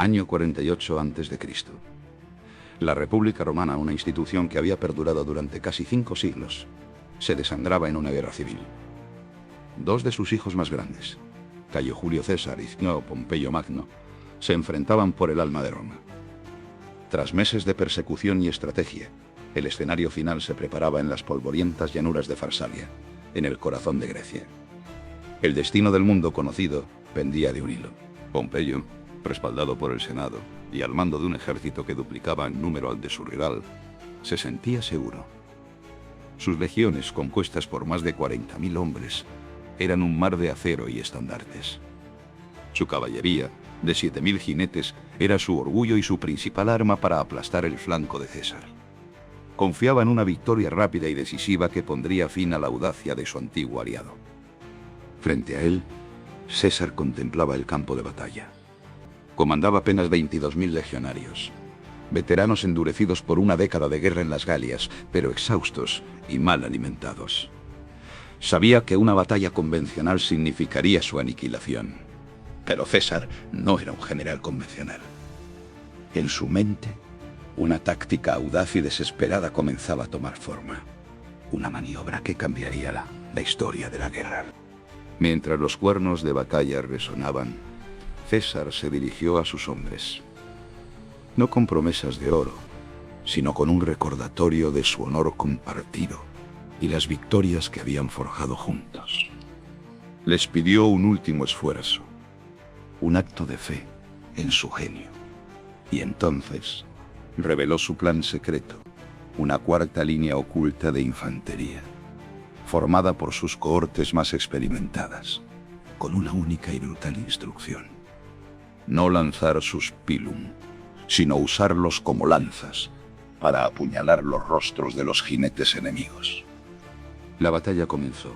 Año 48 a.C. La República Romana, una institución que había perdurado durante casi 5 siglos, se desangraba en una guerra civil. Dos de sus hijos más grandes, Cayo Julio César y Cneo Pompeyo Magno, se enfrentaban por el alma de Roma. Tras meses de persecución y estrategia, el escenario final se preparaba en las polvorientas llanuras de Farsalia, en el corazón de Grecia. El destino del mundo conocido pendía de un hilo. Pompeyo, respaldado por el Senado y al mando de un ejército que duplicaba en número al de su rival, se sentía seguro. Sus legiones, compuestas por más de 40.000 hombres, eran un mar de acero y estandartes. Su caballería, de 7.000 jinetes, era su orgullo y su principal arma para aplastar el flanco de César. Confiaba en una victoria rápida y decisiva que pondría fin a la audacia de su antiguo aliado. Frente a él, César contemplaba el campo de batalla. Comandaba apenas 22.000 legionarios, veteranos endurecidos por una década de guerra en las Galias, pero exhaustos y mal alimentados. Sabía que una batalla convencional significaría su aniquilación, pero César no era un general convencional. En su mente, una táctica audaz y desesperada comenzaba a tomar forma. Una maniobra que cambiaría la historia de la guerra. Mientras los cuernos de batalla resonaban, César se dirigió a sus hombres. No con promesas de oro, sino con un recordatorio de su honor compartido y las victorias que habían forjado juntos. Les pidió un último esfuerzo, un acto de fe en su genio. Y entonces reveló su plan secreto, una cuarta línea oculta de infantería, formada por sus cohortes más experimentadas, con una única y brutal instrucción: no lanzar sus pilum, sino usarlos como lanzas para apuñalar los rostros de los jinetes enemigos. La batalla comenzó.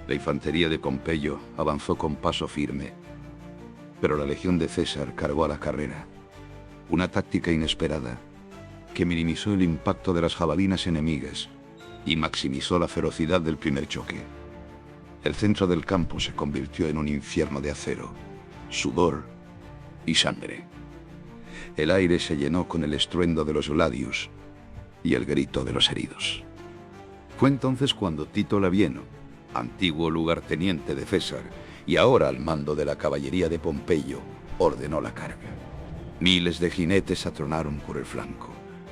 La infantería de Pompeyo avanzó con paso firme, pero la legión de César cargó a la carrera, una táctica inesperada que minimizó el impacto de las jabalinas enemigas y maximizó la ferocidad del primer choque. El centro del campo se convirtió en un infierno de acero, sudor y sangre. El aire se llenó con el estruendo de los gladius y el grito de los heridos. Fue entonces cuando Tito Labieno, antiguo lugarteniente de César y ahora al mando de la caballería de Pompeyo, ordenó la carga. Miles de jinetes atronaron por el flanco,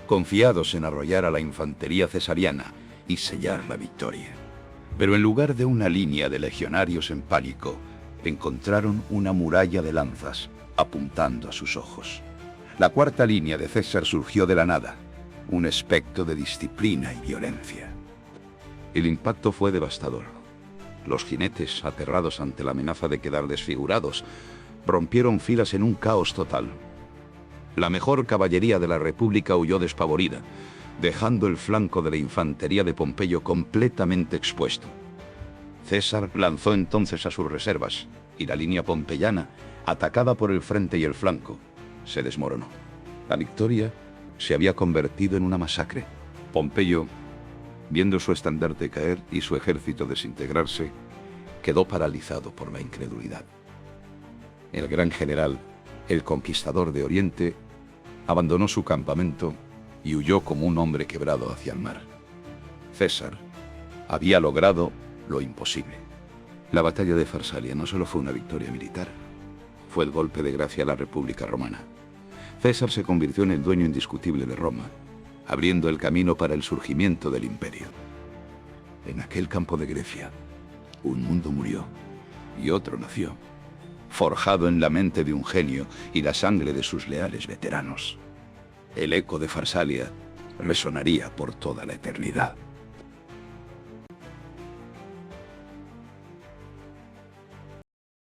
confiados en arrollar a la infantería cesariana y sellar la victoria. Pero en lugar de una línea de legionarios en pánico, encontraron una muralla de lanzas apuntando a sus ojos. La cuarta línea de César surgió de la nada, un espectro de disciplina y violencia. El impacto fue devastador. Los jinetes, aterrados ante la amenaza de quedar desfigurados, rompieron filas en un caos total. La mejor caballería de la República huyó despavorida, dejando el flanco de la infantería de Pompeyo completamente expuesto. César lanzó entonces a sus reservas, y la línea pompeyana, atacada por el frente y el flanco, se desmoronó. La victoria se había convertido en una masacre. Pompeyo, viendo su estandarte caer y su ejército desintegrarse, quedó paralizado por la incredulidad. El gran general, el conquistador de Oriente, abandonó su campamento y huyó como un hombre quebrado hacia el mar. César había logrado lo imposible. La batalla de Farsalia no solo fue una victoria militar, fue el golpe de gracia a la República Romana. César se convirtió en el dueño indiscutible de Roma, abriendo el camino para el surgimiento del imperio. En aquel campo de Grecia, un mundo murió y otro nació, forjado en la mente de un genio y la sangre de sus leales veteranos. El eco de Farsalia resonaría por toda la eternidad.